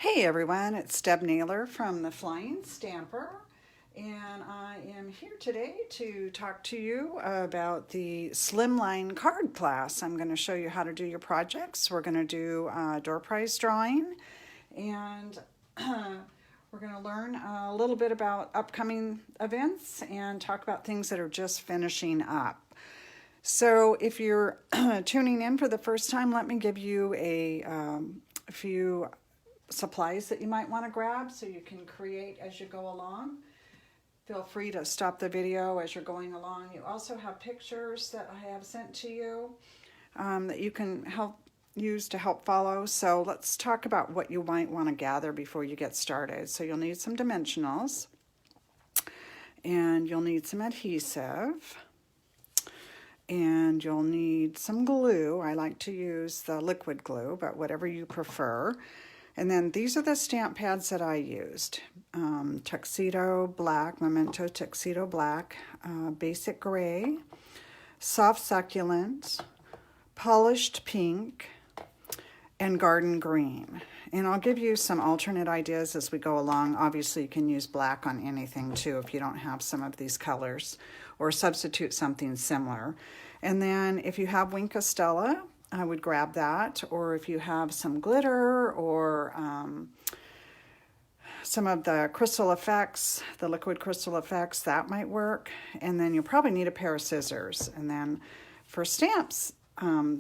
Hey everyone, it's Deb Naylor from the Flying Stamper, and I am here today to talk to you about the Slimline Card Class. I'm going to show you how to do your projects. We're going to do door prize drawing, and we're going to learn a little bit about upcoming events and talk about things that are just finishing up. So if you're tuning in for the first time, let me give you a few supplies that you might want to grab so you can create as you go along. Feel free to stop the video as you're going along. You also have pictures that I have sent to you that you can use to help follow. So let's talk about what you might want to gather before you get started. So you'll need some dimensionals, and you'll need some adhesive, and you'll need some glue. I like to use the liquid glue, but whatever you prefer. And then these are the stamp pads that I used. Tuxedo Black, Memento Tuxedo Black, Basic Gray, Soft Succulent, Polished Pink, and Garden Green. And I'll give you some alternate ideas as we go along. Obviously, you can use black on anything too if you don't have some of these colors, or substitute something similar. And then if you have Wink of Stella, I would grab that, or if you have some glitter or some of the crystal effects, the liquid crystal effects, that might work. And then you'll probably need a pair of scissors. And then for stamps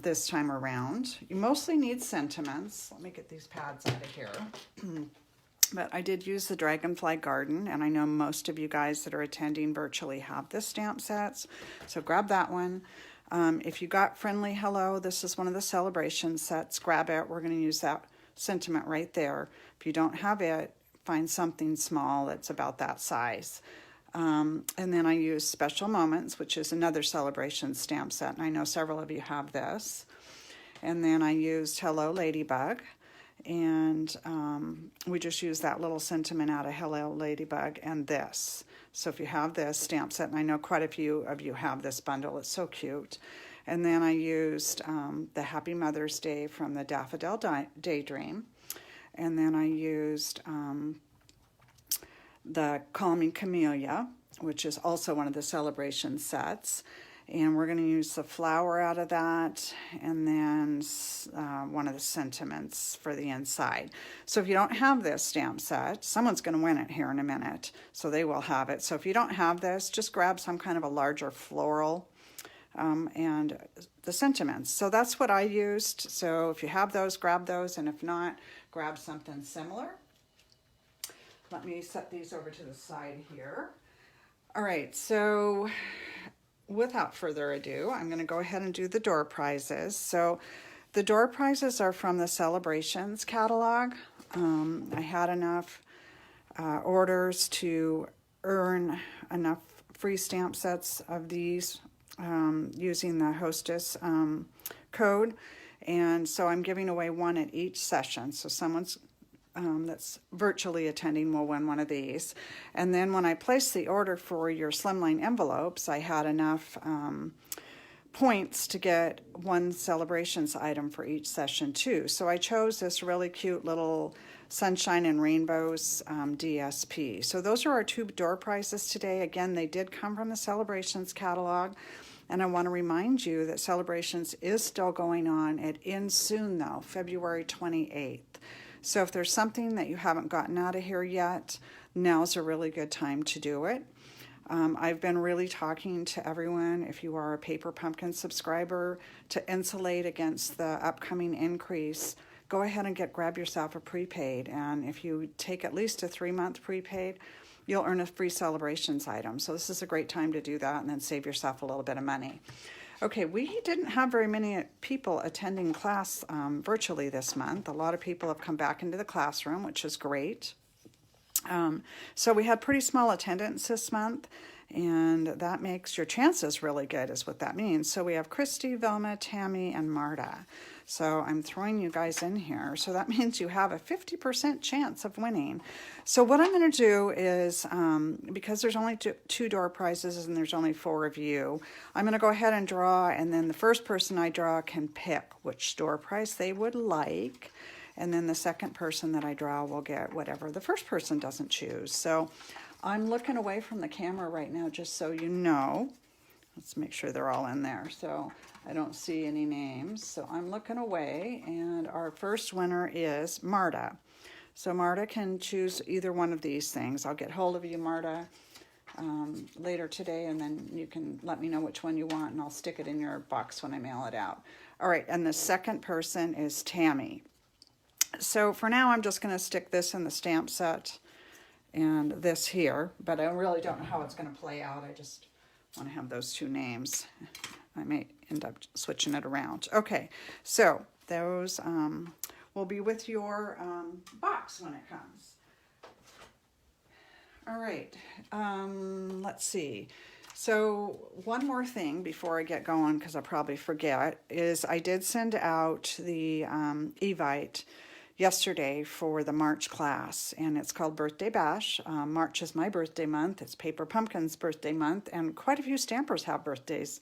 this time around, you mostly need sentiments. Let me get these pads out of here. But I did use the Dragonfly Garden, and I know most of you guys that are attending virtually have the stamp sets, so grab that one. If you got Friendly Hello, this is one of the celebration sets. Grab it. We're going to use that sentiment right there. If you don't have it, find something small that's about that size. And then I used Special Moments, which is another celebration stamp set, and I know several of you have this. And then I used Hello Ladybug, and we just used that little sentiment out of Hello Ladybug and this. So if you have this stamp set, and I know quite a few of you have this bundle, it's so cute. And then I used the Happy Mother's Day from the Daffodil Daydream. And then I used the Call Me Camellia, which is also one of the celebration sets. And we're going to use the flower out of that, and then one of the sentiments for the inside. So if you don't have this stamp set, someone's going to win it here in a minute, so they will have it. So if you don't have this, just grab some kind of a larger floral and the sentiments. So that's what I used. So if you have those, grab those, and if not, grab something similar. Let me set these over to the side here. All right, so without further ado, I'm going to go ahead and do the door prizes. So the door prizes are from the Celebrations catalog. I had enough orders to earn enough free stamp sets of these using the hostess code. And so I'm giving away one at each session. So someone's that's virtually attending will win one of these. And then when I placed the order for your Slimline envelopes, I had enough points to get one celebrations item for each session too. So I chose this really cute little Sunshine and Rainbows DSP. So those are our two door prizes today. Again, they did come from the Celebrations catalog. And I want to remind you that Celebrations is still going on. It ends soon though, February 28th. So if there's something that you haven't gotten out of here yet, now's a really good time to do it. I've been really talking to everyone, if you are a Paper Pumpkin subscriber, to insulate against the upcoming increase. Go ahead and grab yourself a prepaid. And if you take at least a 3-month prepaid, you'll earn a free celebrations item. So this is a great time to do that and then save yourself a little bit of money. Okay, we didn't have very many people attending class virtually this month. A lot of people have come back into the classroom, which is great. So we had pretty small attendance this month, and that makes your chances really good is what that means. So we have Christy, Velma, Tammy, and Marta. So I'm throwing you guys in here. So that means you have a 50% chance of winning. So what I'm going to do is, because there's only two door prizes and there's only 4 of you, I'm going to go ahead and draw, and then the first person I draw can pick which door prize they would like. and then the second person that I draw will get whatever the first person doesn't choose. So I'm looking away from the camera right now just so you know. Let's make sure they're all in there so I don't see any names. So I'm looking away, and our first winner is Marta. So Marta can choose either one of these things. I'll get hold of you, Marta, later today, and then you can let me know which one you want, and I'll stick it in your box when I mail it out. All right, and the second person is Tammy. So for now, I'm just going to stick this in the stamp set and this here, but I really don't know how it's going to play out. I just want to have those two names. I may end up switching it around. Okay, so those will be with your box when it comes. All right, let's see. So one more thing before I get going, because I'll probably forget, is I did send out the Evite yesterday for the March class, and it's called Birthday Bash. March is my birthday month. It's Paper Pumpkin's birthday month, and quite a few stampers have birthdays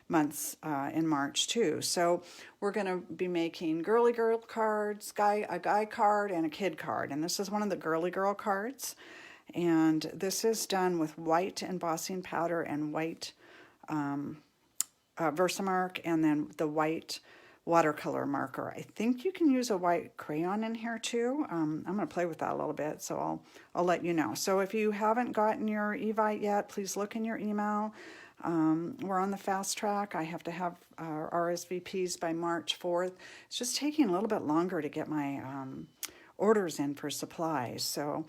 months in March too. So we're going to be making girly girl cards, a guy card, and a kid card. And this is one of the girly girl cards. And this is done with white embossing powder and white Versamark, and then the white watercolor marker. I think you can use a white crayon in here too. I'm going to play with that a little bit, so I'll let you know. So if you haven't gotten your Evite yet, please look in your email. We're on the fast track. I have to have RSVPs by March 4th. It's just taking a little bit longer to get my orders in for supplies. So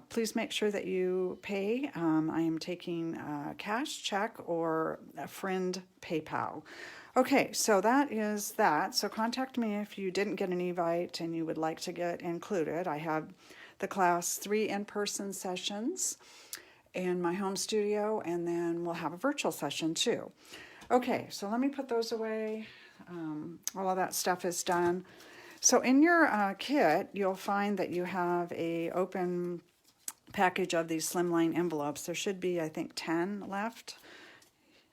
please make sure that you pay. I am taking cash, check, or a friend PayPal. Okay, so that is that. So contact me if you didn't get an Evite and you would like to get included. I have the class 3 in-person sessions in my home studio, and then we'll have a virtual session too. Okay, so let me put those away. All of that stuff is done. So in your kit, you'll find that you have a open package of these Slimline envelopes. There should be, I think, 10 left.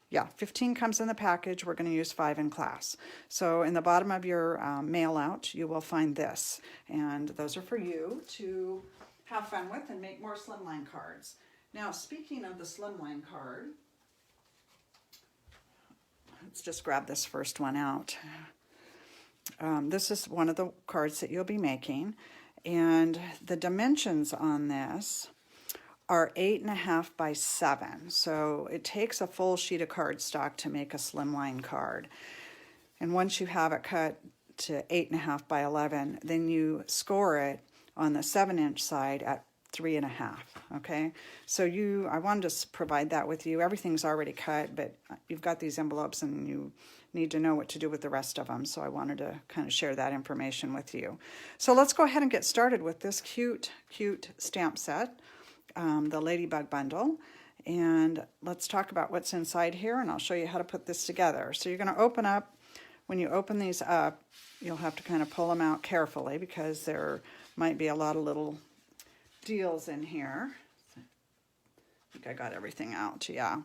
Yeah, 15 comes in the package. We're going to use 5 in class. So in the bottom of your mail out, you will find this. And those are for you to have fun with and make more Slimline cards. Now, speaking of the Slimline card, let's just grab this first one out. This is one of the cards that you'll be making, and the dimensions on this are 8.5 by 7. So it takes a full sheet of cardstock to make a Slimline card. And once you have it cut to 8.5 by 11, then you score it on the 7-inch side at 3.5. Okay, so I wanted to provide that with you. Everything's already cut, but you've got these envelopes and you need to know what to do with the rest of them, so I wanted to kind of share that information with you. So let's go ahead and get started with this cute stamp set, the Ladybug bundle, and let's talk about what's inside here, and I'll show you how to put this together. So you're going to open up. When you open these up, you'll have to kind of pull them out carefully because there might be a lot of little deals in here. I think I got everything out, yeah.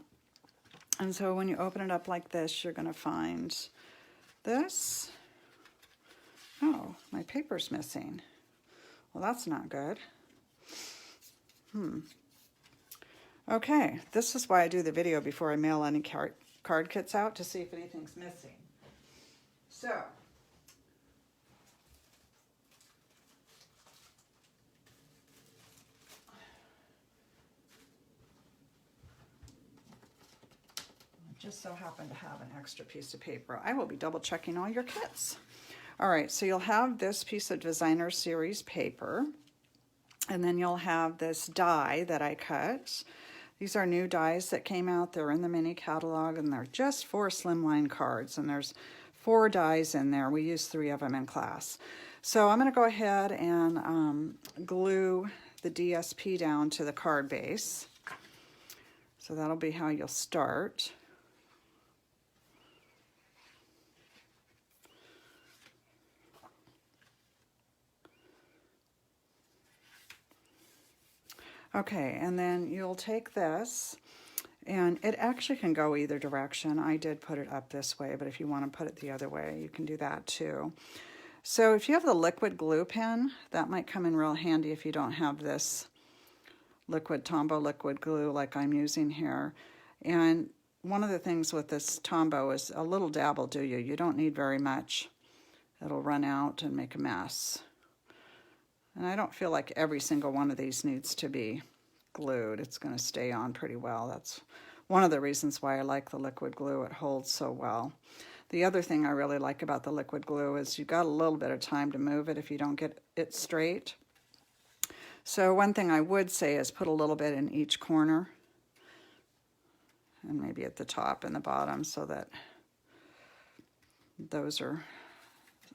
And so when you open it up like this, you're going to find this. Oh, my paper's missing. Well, that's not good. Okay, this is why I do the video before I mail any card kits out, to see if anything's missing. So, just so happen to have an extra piece of paper. I will be double checking all your kits. All right, so you'll have this piece of designer series paper, and then you'll have this die that I cut. These are new dies that came out. They're in the mini catalog, and they're just for Slimline cards, and there's 4 dies in there. We use 3 of them in class. So I'm going to go ahead and glue the DSP down to the card base. So that'll be how you'll start. Okay, and then you'll take this, and it actually can go either direction. I did put it up this way, but if you want to put it the other way, you can do that too. So if you have the liquid glue pen, that might come in real handy if you don't have this liquid Tombow liquid glue like I'm using here. And one of the things with this Tombow is a little dab will do you. You don't need very much. It'll run out and make a mess. And I don't feel like every single one of these needs to be glued. It's going to stay on pretty well. That's one of the reasons why I like the liquid glue. It holds so well. The other thing I really like about the liquid glue is you've got a little bit of time to move it if you don't get it straight. So one thing I would say is put a little bit in each corner and maybe at the top and the bottom so that those are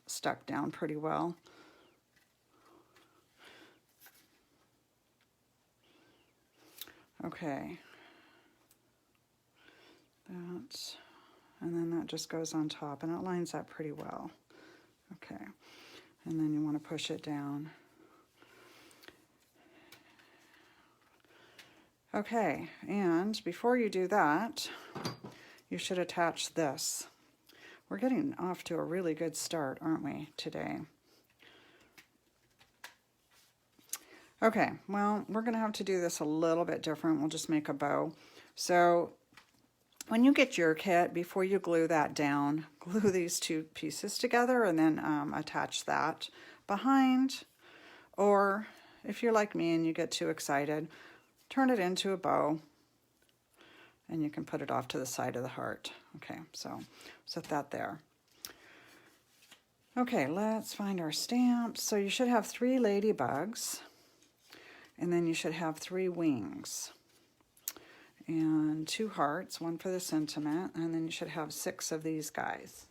stuck down pretty well. Okay. That, and then that just goes on top and it lines up pretty well. Okay. And then you want to push it down. Okay, and before you do that, you should attach this. We're getting off to a really good start, aren't we, today? Okay, well, we're going to have to do this a little bit different. We'll just make a bow. So when you get your kit, before you glue that down, glue these two pieces together and then attach that behind. Or if you're like me and you get too excited, turn it into a bow and you can put it off to the side of the heart. Okay, so set that there. Okay, let's find our stamps. So you should have 3 ladybugs and then you should have 3 wings and 2 hearts, 1 for the sentiment, and then you should have 6 of these guys.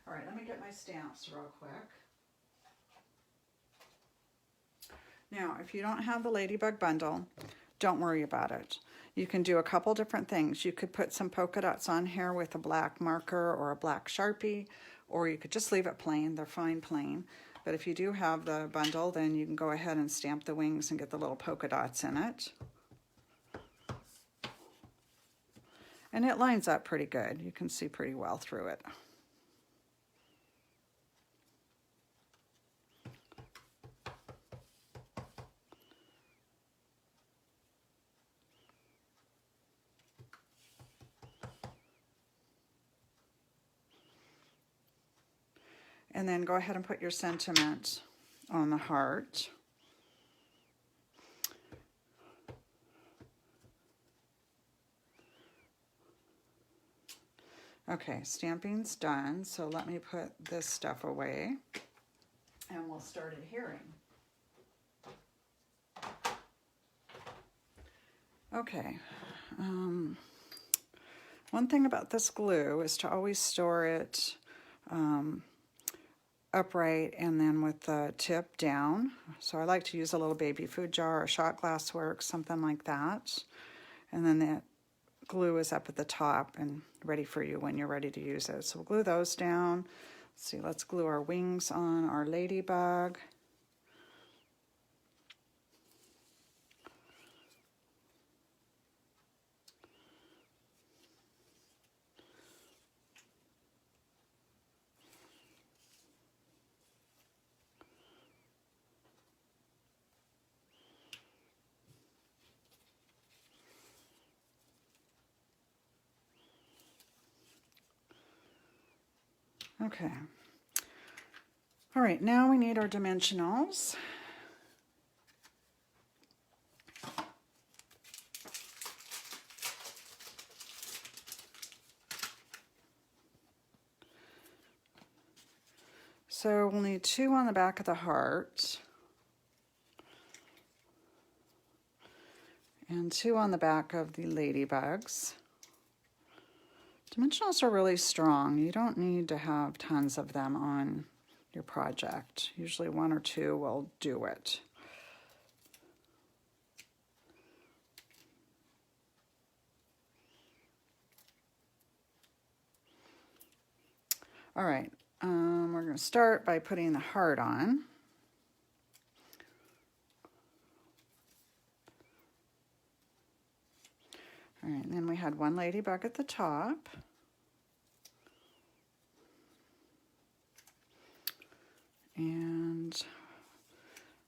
All right, let me get my stamps real quick. Now, if you don't have the ladybug bundle, don't worry about it. You can do a couple different things. You could put some polka dots on here with a black marker or a black Sharpie, or you could just leave it plain. They're fine plain. But if you do have the bundle, then you can go ahead and stamp the wings and get the little polka dots in it. And it lines up pretty good. You can see pretty well through it. And then go ahead and put your sentiment on the heart. Okay, stamping's done, so let me put this stuff away and we'll start adhering. Okay, one thing about this glue is to always store it upright and then with the tip down. So I like to use a little baby food jar or shot glass works, something like that. And then the glue is up at the top and ready for you when you're ready to use it. So we'll glue those down. Let's see, let's glue our wings on our ladybug. Okay. All right, now we need our dimensionals. So we'll need 2 on the back of the heart and 2 on the back of the ladybugs. Dimensionals are really strong. You don't need to have tons of them on your project. Usually 1 or 2 will do it. All right, we're going to start by putting the heart on. All right, and then we had 1 ladybug at the top. And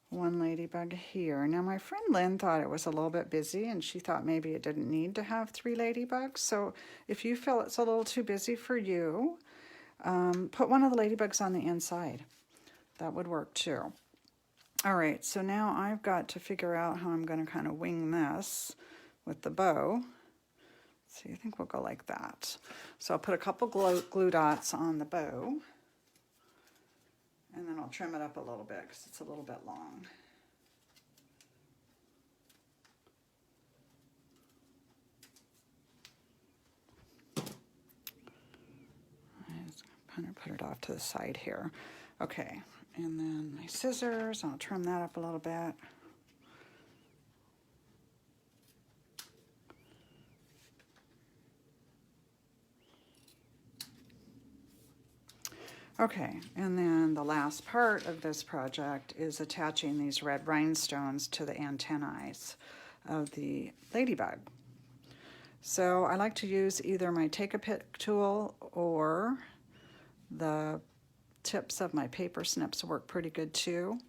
one ladybug here. Now my friend Lynn thought it was a little bit busy and she thought maybe it didn't need to have 3 ladybugs. So if you feel it's a little too busy for you, put one of the ladybugs on the inside. That would work too. All right, so now I've got to figure out how I'm going to kind of wing this with the bow. So I think we'll go like that. So I'll put a couple glue dots on the bow, and then I'll trim it up a little bit because it's a little bit long. I'm just going to put it off to the side here. Okay, and then my scissors, I'll trim that up a little bit. Okay, and then the last part of this project is attaching these red rhinestones to the antennae of the ladybug. So I like to use either my Take-A-Pic tool or the tips of my paper snips work pretty good too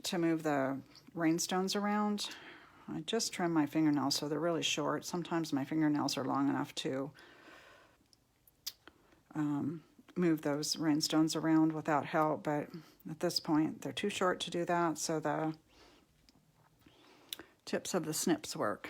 to move the rhinestones around. I just trim my fingernails so they're really short. Sometimes my fingernails are long enough to move those rhinestones around without help, but at this point they're too short to do that, so the tips of the snips work.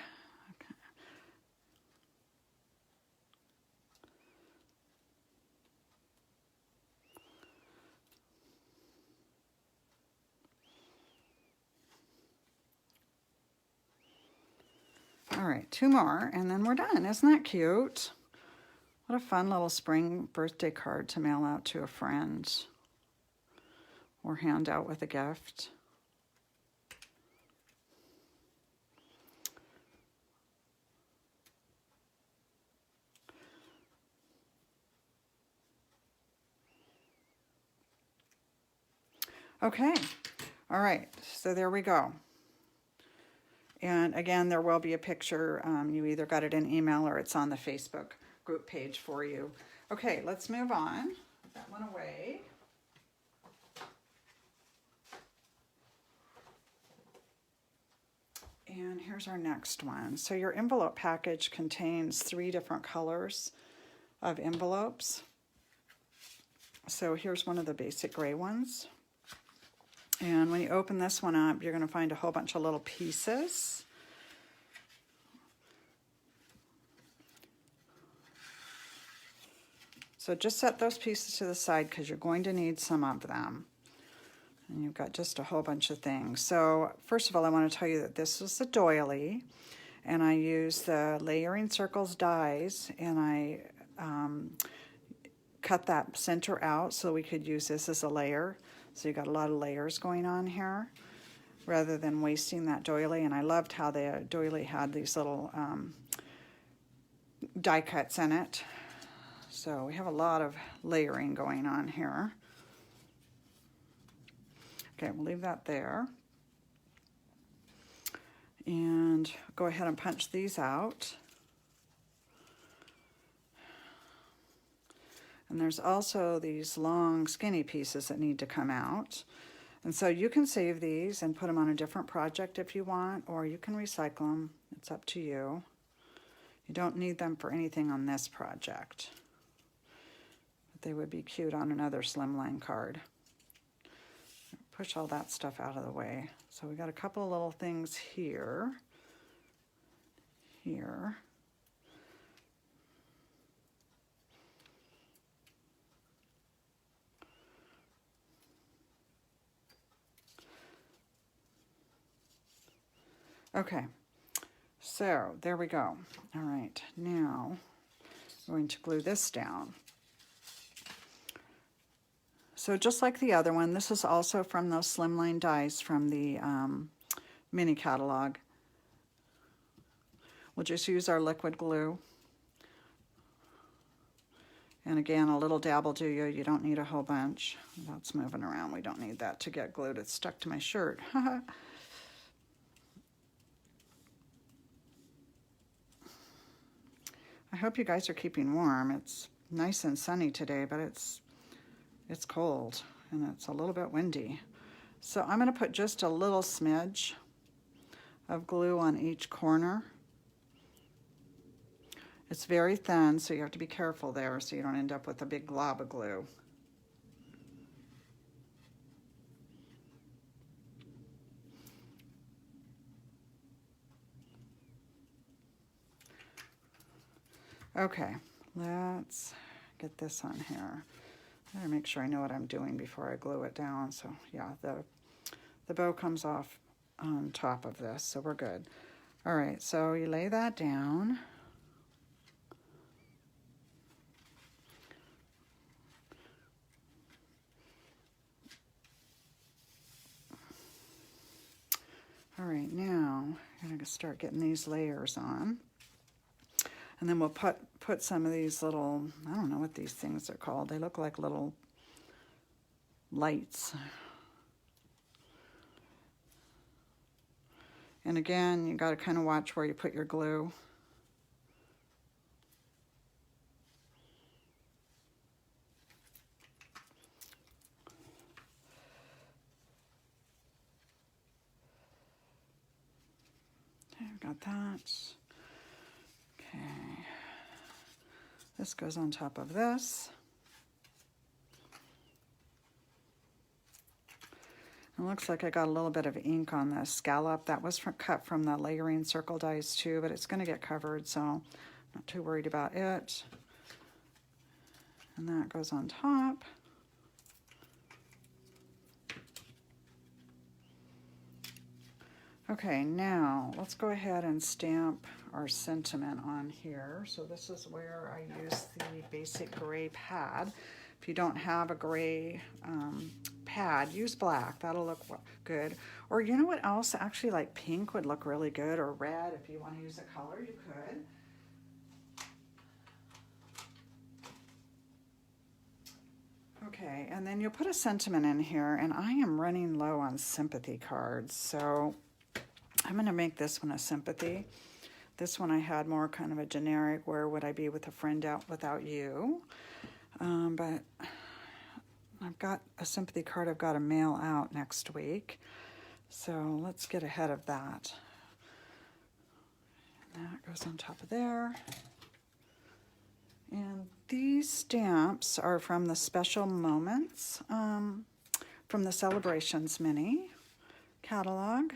Okay. All right, 2 more and then we're done. Isn't that cute? What a fun little spring birthday card to mail out to a friend or hand out with a gift. Okay, all right, so there we go. And again, there will be a picture. You either got it in email or it's on the Facebook group page for you. Okay, let's move on. Put that one away. And here's our next one. So your envelope package contains 3 different colors of envelopes. So here's one of the basic gray ones. And when you open this one up, you're going to find a whole bunch of little pieces. So just set those pieces to the side because you're going to need some of them. And you've got just a whole bunch of things. So first of all, I want to tell you that this is the doily, and I use the Layering Circles dies, and I cut that center out so we could use this as a layer. So you got a lot of layers going on here rather than wasting that doily. And I loved how the doily had these little die cuts in it. So we have a lot of layering going on here. Okay, we'll leave that there. And go ahead and punch these out. And there's also these long skinny pieces that need to come out. And so you can save these and put them on a different project if you want, or you can recycle them. It's up to you. You don't need them for anything on this project. But they would be cute on another Slimline card. Push all that stuff out of the way. So we got a couple of little things here. Here. Okay, so there we go. All right, now I'm going to glue this down. So just like the other one, this is also from those Slimline dies from the mini catalog. We'll just use our liquid glue. And again, a little dab will do you. You don't need a whole bunch. That's moving around. We don't need that to get glued. It's stuck to my shirt. I hope you guys are keeping warm. It's nice and sunny today, but it's cold and it's a little bit windy. So I'm going to put just a little smidge of glue on each corner. It's very thin, so you have to be careful there so you don't end up with a big glob of glue. Okay, let's get this on here. I gotta make sure I know what I'm doing before I glue it down. So yeah, the bow comes off on top of this, so we're good. All right, so you lay that down. All right, now I'm gonna start getting these layers on. And then we'll put some of these little, I don't know what these things are called. They look like little lights. And again, you got to kind of watch where you put your glue. Okay, I've got that. Okay. This goes on top of this. It looks like I got a little bit of ink on the scallop. That was cut from the layering circle dies too, but it's going to get covered, so I'm not too worried about it. And that goes on top. Okay, now let's go ahead and stamp our sentiment on here. So this is where I use the basic gray pad. If you don't have a gray pad, use black. That'll look good. Or you know what else? Actually, like pink would look really good, or red. If you want to use a color, you could. Okay, and then you'll put a sentiment in here, and I am running low on sympathy cards, so I'm going to make this one a sympathy. This one I had more kind of a generic, where would I be with a friend out without you? But I've got a sympathy card I've got to mail out next week. So let's get ahead of that. And that goes on top of there. And these stamps are from the Special Moments, from the Celebrations Mini catalog.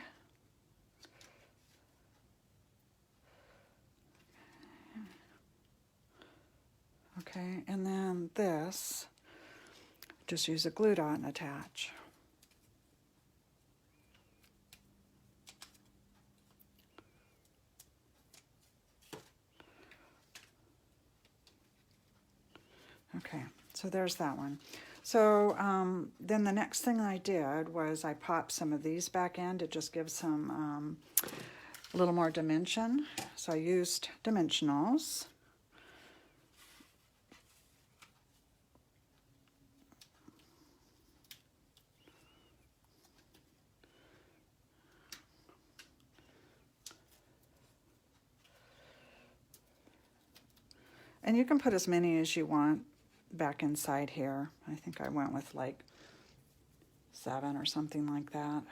Okay, and then this, just use a glue dot and attach. Okay, so there's that one. So then the next thing I did was I popped some of these back in to just give some a little more dimension. So I used dimensionals. And you can put as many as you want back inside here. I think I went with like 7 or something like that.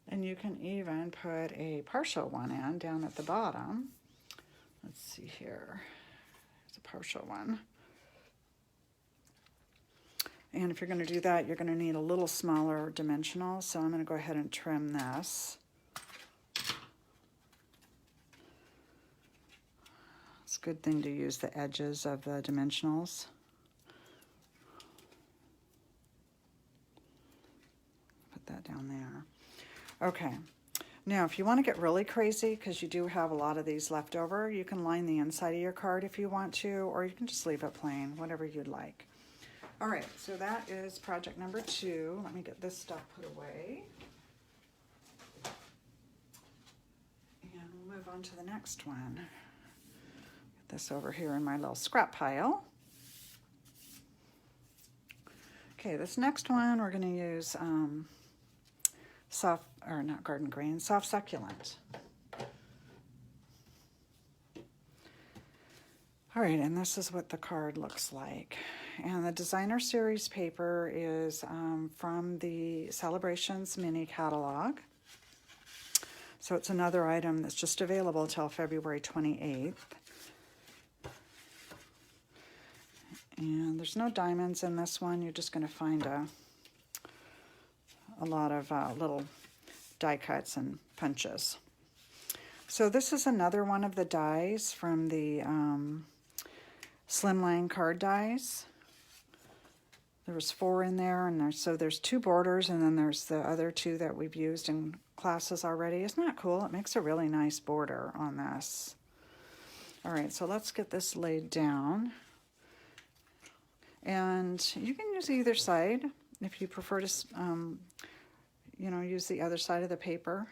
And you can even put a partial one in down at the bottom. Let's see here. It's a partial one. And if you're going to do that, you're going to need a little smaller dimensional. So I'm going to go ahead and trim this. It's a good thing to use the edges of the dimensionals. Put that down there. Okay, now if you want to get really crazy, because you do have a lot of these left over, you can line the inside of your card if you want to, or you can just leave it plain, whatever you'd like. All right, so that is project number 2. Let me get this stuff put away. And we'll move on to the next one. Get this over here in my little scrap pile. Okay, this next one we're going to use soft succulent. All right, and this is what the card looks like. And the designer series paper is from the Celebrations mini catalog. So it's another item that's just available till February 28th. And there's no diamonds in this one. You're just going to find a lot of little die cuts and punches. So this is another one of the dies from the Slimline card dies. There was 4 in there, and there's 2 borders, and then there's the other 2 that we've used in classes already. Isn't that cool? It makes a really nice border on this. All right, so let's get this laid down. And you can use either side if you prefer to, use the other side of the paper.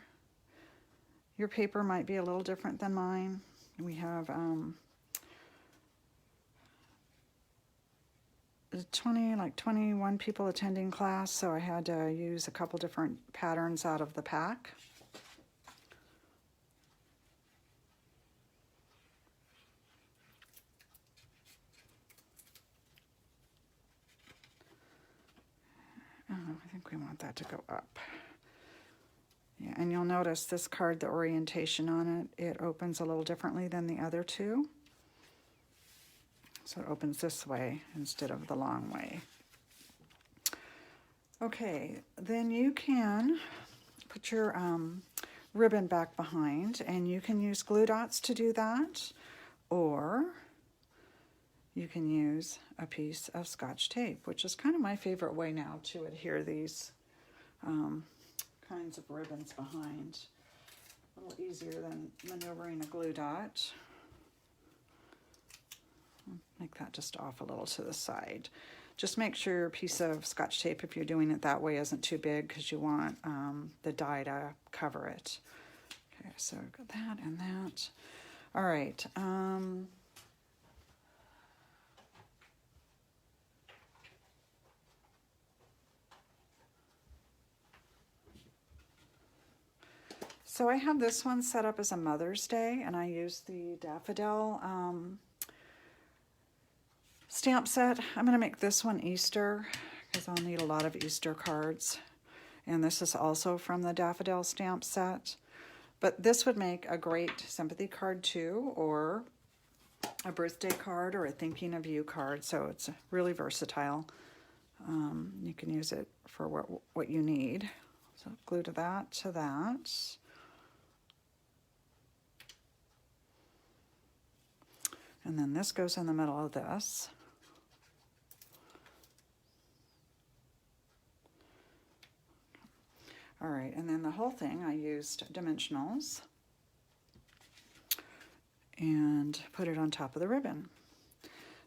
Your paper might be a little different than mine. We have 21 people attending class, so I had to use a couple different patterns out of the pack. I think we want that to go up. Yeah, and you'll notice this card, the orientation on it opens a little differently than the other 2. So it opens this way instead of the long way. Okay, then you can put your ribbon back behind, and you can use glue dots to do that, or you can use a piece of Scotch tape, which is kind of my favorite way now to adhere these kinds of ribbons behind. A little easier than maneuvering a glue dot. Make that just off a little to the side. Just make sure your piece of Scotch tape, if you're doing it that way, isn't too big, because you want the die to cover it. Okay, so got that and that. All right. So I have this one set up as a Mother's Day, and I used the daffodil stamp set. I'm going to make this one Easter, because I'll need a lot of Easter cards. And this is also from the daffodil stamp set. But this would make a great sympathy card too, or a birthday card, or a thinking of you card. So it's really versatile. You can use it for what you need. So glue to that, And then this goes in the middle of this. All right, and then the whole thing, I used dimensionals and put it on top of the ribbon.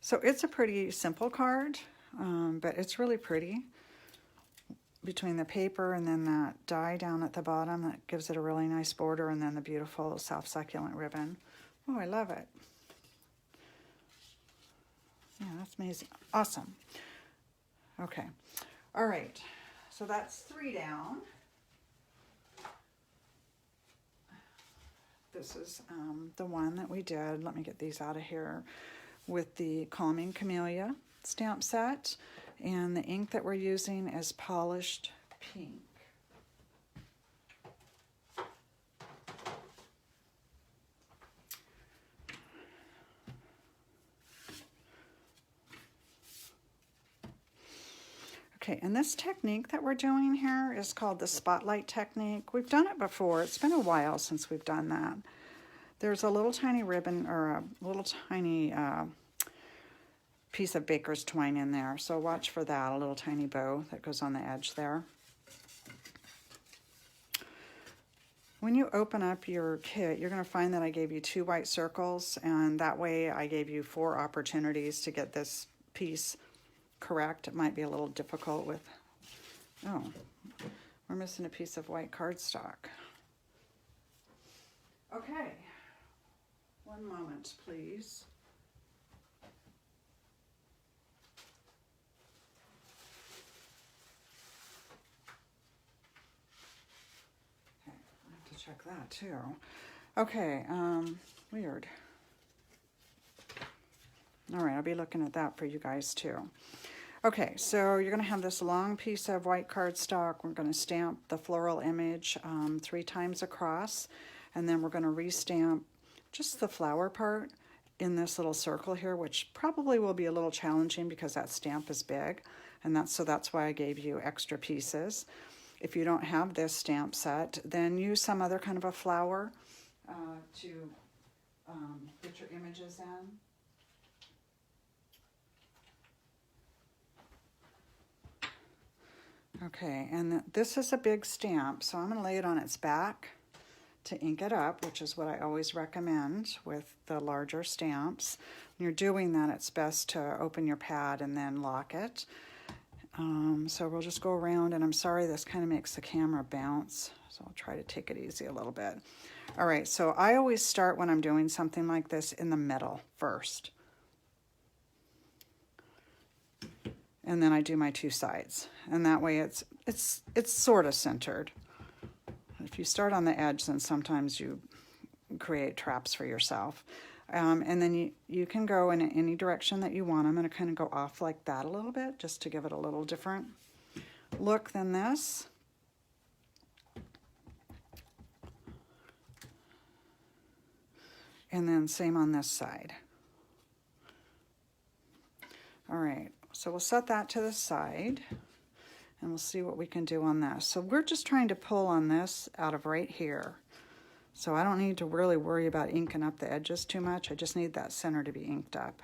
So it's a pretty simple card, but it's really pretty. Between the paper and then that die down at the bottom, that gives it a really nice border, and then the beautiful soft succulent ribbon. Oh, I love it. Yeah, that's amazing. Awesome. Okay. All right. So that's 3 down. This is the one that we did. Let me get these out of here. With the Calming Camellia stamp set. And the ink that we're using is Polished Pink. Okay, and this technique that we're doing here is called the spotlight technique. We've done it before. It's been a while since we've done that. There's a little tiny ribbon, or a little tiny piece of baker's twine in there. So watch for that, a little tiny bow that goes on the edge there. When you open up your kit, you're going to find that I gave you 2 white circles, and that way I gave you 4 opportunities to get this piece correct. It might be a little difficult with, oh, we're missing a piece of white cardstock. Okay, one moment, please. Okay, I have to check that too. Okay, weird. All right, I'll be looking at that for you guys too. Okay, so you're going to have this long piece of white cardstock. We're going to stamp the floral image 3 times across, and then we're going to restamp just the flower part in this little circle here, which probably will be a little challenging because that stamp is big, and that's why I gave you extra pieces. If you don't have this stamp set, then use some other kind of a flower to put your images in. Okay, and this is a big stamp, so I'm going to lay it on its back to ink it up, which is what I always recommend with the larger stamps. When you're doing that, it's best to open your pad and then lock it. So we'll just go around, and I'm sorry this kind of makes the camera bounce, so I'll try to take it easy a little bit. All right, so I always start when I'm doing something like this in the middle first. And then I do my 2 sides, and that way it's sort of centered. If you start on the edge, then sometimes you create traps for yourself. And then you can go in any direction that you want. I'm going to kind of go off like that a little bit, just to give it a little different look than this. And then same on this side. All right. So we'll set that to the side, and we'll see what we can do on this. So we're just trying to pull on this out of right here. So I don't need to really worry about inking up the edges too much. I just need that center to be inked up.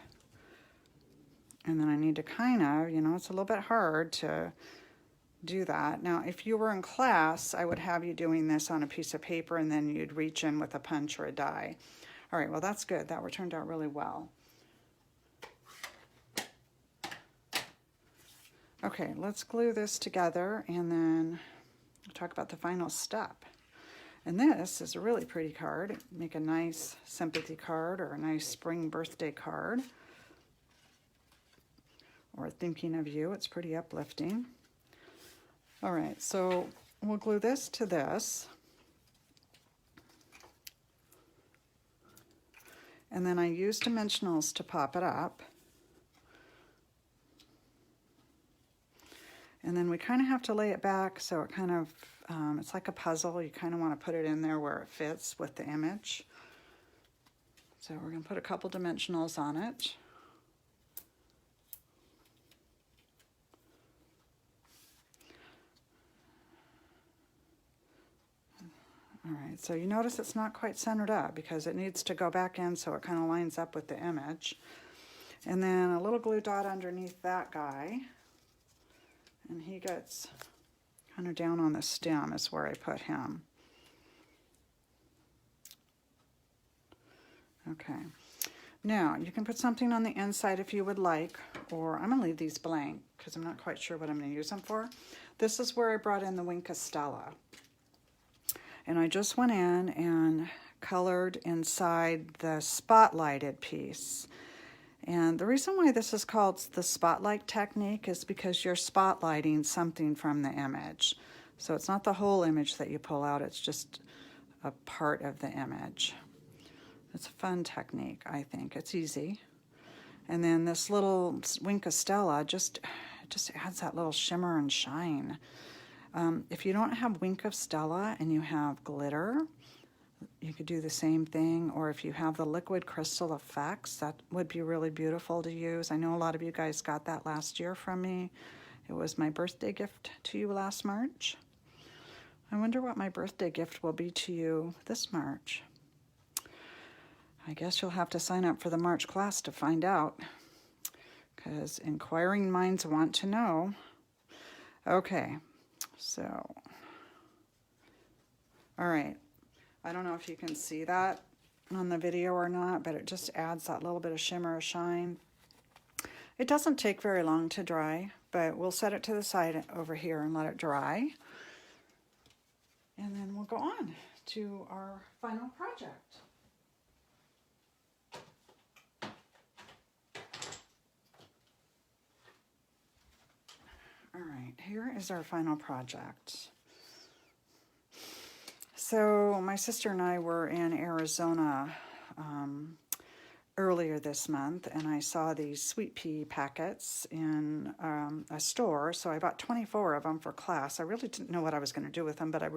And then I need to kind of, it's a little bit hard to do that. Now, if you were in class, I would have you doing this on a piece of paper, and then you'd reach in with a punch or a die. All right, well, that's good. That turned out really well. Okay, let's glue this together, and then we'll talk about the final step. And this is a really pretty card. Make a nice sympathy card or a nice spring birthday card, or thinking of you. It's pretty uplifting. All right, so we'll glue this to this. And then I use dimensionals to pop it up. And then we kind of have to lay it back so it kind of, it's like a puzzle. You kind of want to put it in there where it fits with the image. So we're going to put a couple dimensionals on it. All right, so you notice it's not quite centered up because it needs to go back in so it kind of lines up with the image. And then a little glue dot underneath that guy. And he gets kind of down on the stem is where I put him. Okay. Now, you can put something on the inside if you would like, or I'm going to leave these blank because I'm not quite sure what I'm going to use them for. This is where I brought in the Wink Stella. And I just went in and colored inside the spotlighted piece. And the reason why this is called the spotlight technique is because you're spotlighting something from the image. So it's not the whole image that you pull out, it's just a part of the image. It's a fun technique, I think. It's easy. And then this little Wink Stella just adds that little shimmer and shine. If you don't have Wink of Stella and you have glitter, you could do the same thing, or if you have the liquid crystal effects, that would be really beautiful to use. I know a lot of you guys got that last year from me. It was my birthday gift to you last March. I wonder what my birthday gift will be to you this March. I guess you'll have to sign up for the March class to find out, because inquiring minds want to know. Okay, so, all right. I don't know if you can see that on the video or not, but it just adds that little bit of shimmer or shine. It doesn't take very long to dry, but we'll set it to the side over here and let it dry. And then we'll go on to our final project. All right, here is our final project. So my sister and I were in Arizona earlier this month, and I saw these sweet pea packets in a store, so I bought 24 of them for class. I really didn't know what I was going to do with them, but I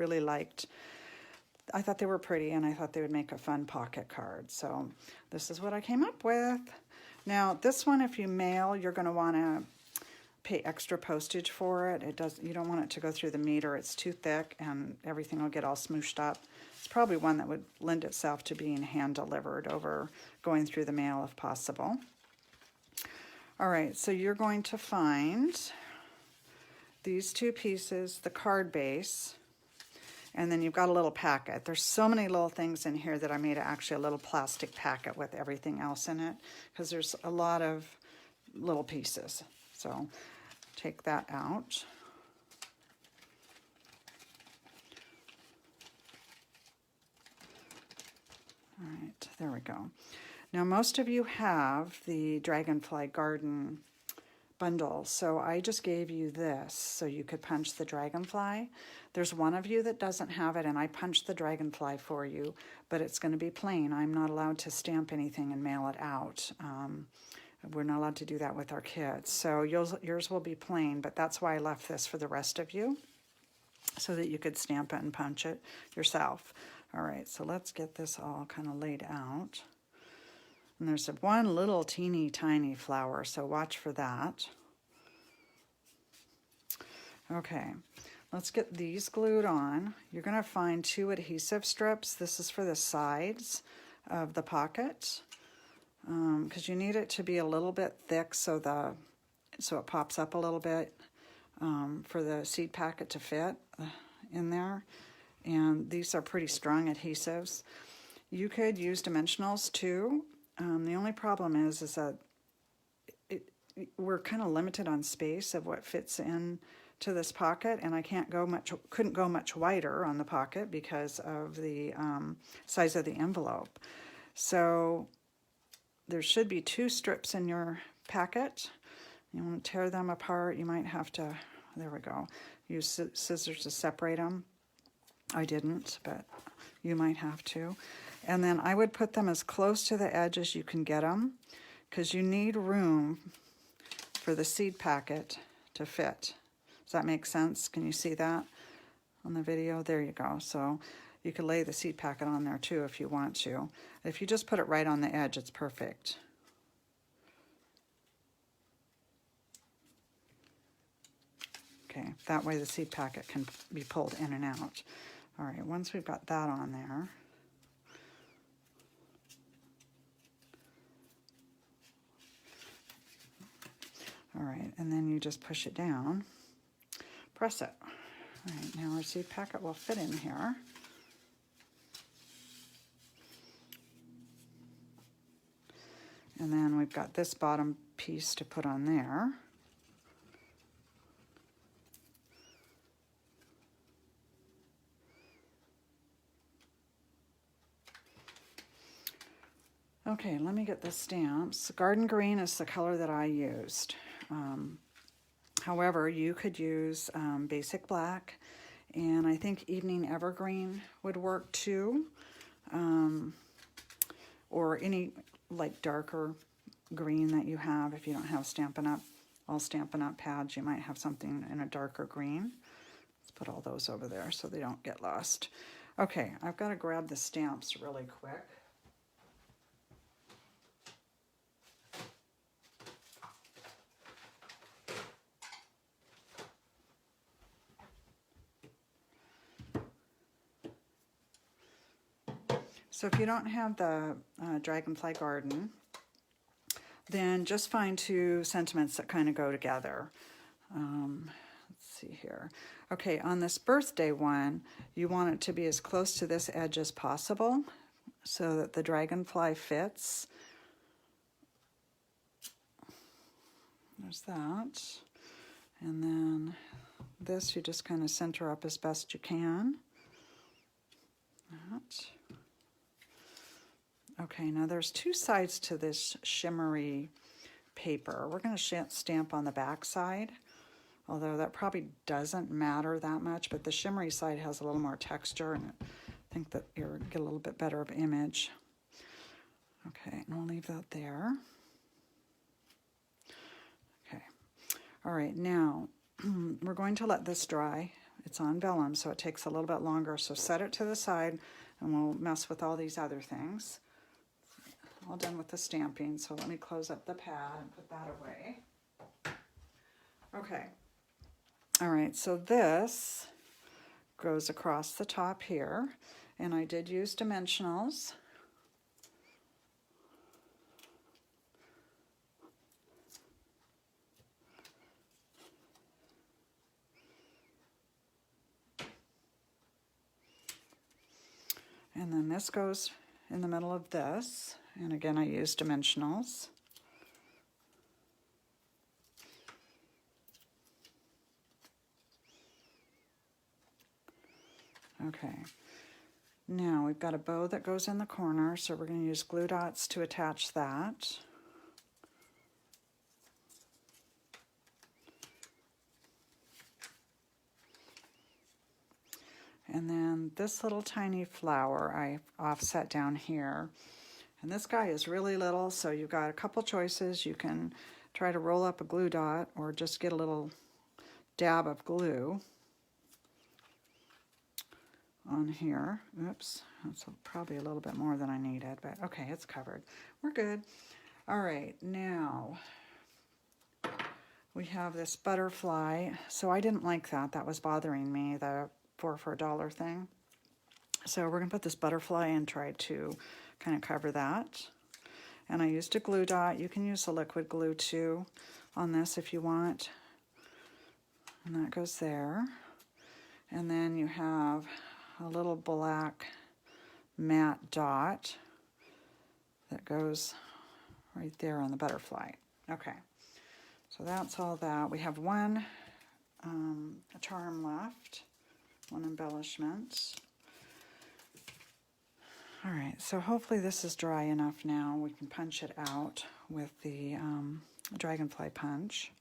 thought they were pretty, and I thought they would make a fun pocket card. So this is what I came up with. Now, this one, if you mail, you're going to want to pay extra postage for it. You don't want it to go through the meter. It's too thick and everything will get all smooshed up. It's probably one that would lend itself to being hand delivered over going through the mail if possible. All right, so you're going to find these two pieces, the card base, and then you've got a little packet. There's so many little things in here that I made actually a little plastic packet with everything else in it, because there's a lot of little pieces. So take that out. All right, there we go. Now most of you have the Dragonfly Garden bundle, so I just gave you this so you could punch the dragonfly. There's one of you that doesn't have it, and I punched the dragonfly for you, but it's going to be plain. I'm not allowed to stamp anything and mail it out. We're not allowed to do that with our kids. So yours will be plain, but that's why I left this for the rest of you, so that you could stamp it and punch it yourself. All right, so let's get this all kind of laid out. And there's one little teeny tiny flower, so watch for that. Okay, let's get these glued on. You're going to find 2 adhesive strips. This is for the sides of the pocket, because you need it to be a little bit thick so it pops up a little bit for the seed packet to fit in there. And these are pretty strong adhesives. You could use dimensionals too. The only problem is that we're kind of limited on space of what fits in to this pocket, and I couldn't go much wider on the pocket because of the size of the envelope. So there should be 2 strips in your packet. You want to tear them apart. You might have to, there we go, use scissors to separate them. I didn't, but you might have to. And then I would put them as close to the edge as you can get them, because you need room for the seed packet to fit. Does that make sense? Can you see that on the video? There you go. So you could lay the seed packet on there too if you want to. If you just put it right on the edge, it's perfect. Okay, that way the seed packet can be pulled in and out. All right, once we've got that on there, all right, and then you just push it down, press it. All right, now our seed packet will fit in here. And then we've got this bottom piece to put on there. Okay, let me get the stamps. Garden green is the color that I used. However, you could use basic black, and I think evening evergreen would work too, or any like darker green that you have. If you don't have Stampin' Up, all Stampin' Up pads, you might have something in a darker green. Let's put all those over there so they don't get lost. Okay, I've got to grab the stamps really quick. So if you don't have the Dragonfly Garden, then just find 2 sentiments that kind of go together. Let's see here. Okay, on this birthday one, you want it to be as close to this edge as possible so that the dragonfly fits. There's that. And then this you just kind of center up as best you can. That. Okay, now there's two sides to this shimmery paper. We're going to stamp on the back side, although that probably doesn't matter that much, but the shimmery side has a little more texture, and I think that you'll get a little bit better of image. Okay, and we'll leave that there. Okay, all right, now we're going to let this dry. It's on vellum, so it takes a little bit longer, so set it to the side, and we'll mess with all these other things. All done with the stamping, so let me close up the pad and put that away. Okay. All right, so this goes across the top here, and I did use dimensionals. And then this goes in the middle of this. And again, I use dimensionals. Okay. Now we've got a bow that goes in the corner, so we're going to use glue dots to attach that. And then this little tiny flower I offset down here. And this guy is really little, so you've got a couple choices. You can try to roll up a glue dot or just get a little dab of glue on here. Oops, that's probably a little bit more than I needed, but okay, it's covered. We're good. All right, now we have this butterfly. So I didn't like that. That was bothering me, the 4 for $1 thing. So we're going to put this butterfly and try to kind of cover that. And I used a glue dot. You can use a liquid glue too on this if you want. And that goes there. And then you have a little black matte dot that goes right there on the butterfly. Okay, so that's all that. We have one charm left, one embellishment. All right, so hopefully this is dry enough now. We can punch it out with the dragonfly punch.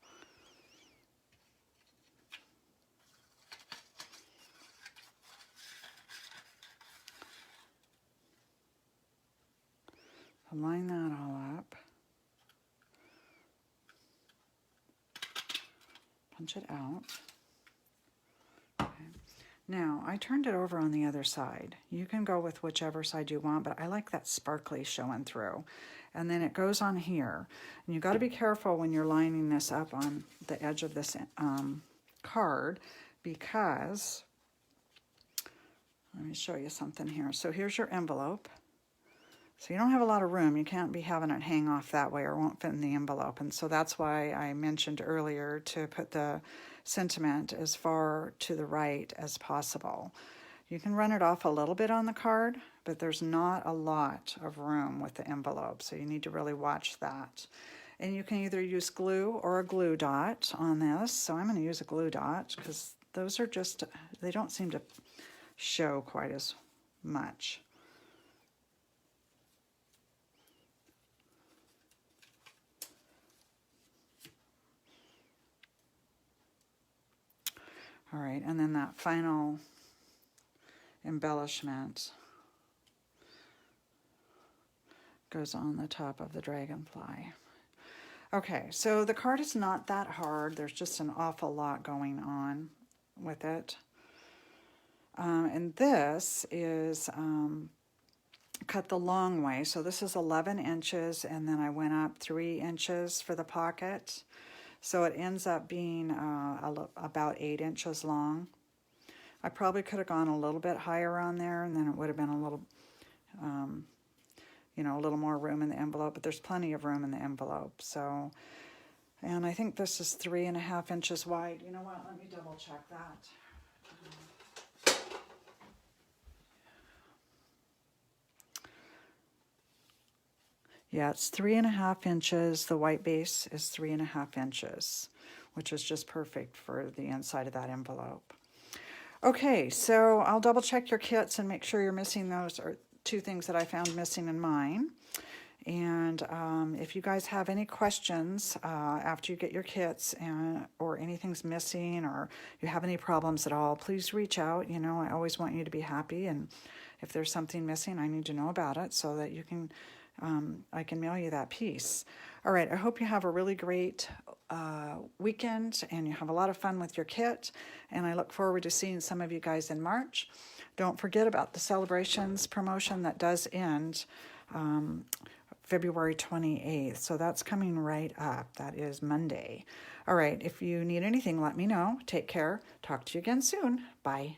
So line that all up. Punch it out. Okay. Now, I turned it over on the other side. You can go with whichever side you want, but I like that sparkly showing through. And then it goes on here. And you've got to be careful when you're lining this up on the edge of this card, because, let me show you something here. So here's your envelope. So you don't have a lot of room. You can't be having it hang off that way or it won't fit in the envelope. And so that's why I mentioned earlier to put the sentiment as far to the right as possible. You can run it off a little bit on the card, but there's not a lot of room with the envelope, so you need to really watch that. And you can either use glue or a glue dot on this. So I'm going to use a glue dot because those are just, they don't seem to show quite as much. All right, and then that final embellishment goes on the top of the dragonfly. Okay, so the card is not that hard. There's just an awful lot going on with it. And this is cut the long way. So this is 11 inches, and then I went up 3 inches for the pocket. So it ends up being about 8 inches long. I probably could have gone a little bit higher on there, and then it would have been a little, a little more room in the envelope, but there's plenty of room in the envelope. So, and I think this is 3.5 inches wide. You know what, let me double check that. Yeah, it's 3.5 inches. The white base is 3.5 inches, which is just perfect for the inside of that envelope. Okay, so I'll double check your kits and make sure you're missing those are 2 things that I found missing in mine. And if you guys have any questions after you get your kits or anything's missing or you have any problems at all, please reach out. You know, I always want you to be happy, and if there's something missing, I need to know about it so that you can, I can mail you that piece. All right, I hope you have a really great weekend and you have a lot of fun with your kit, and I look forward to seeing some of you guys in March. Don't forget about the Celebrations promotion that does end February 28th. So that's coming right up. That is Monday. All right. If you need anything, let me know. Take care. Talk to you again soon. Bye.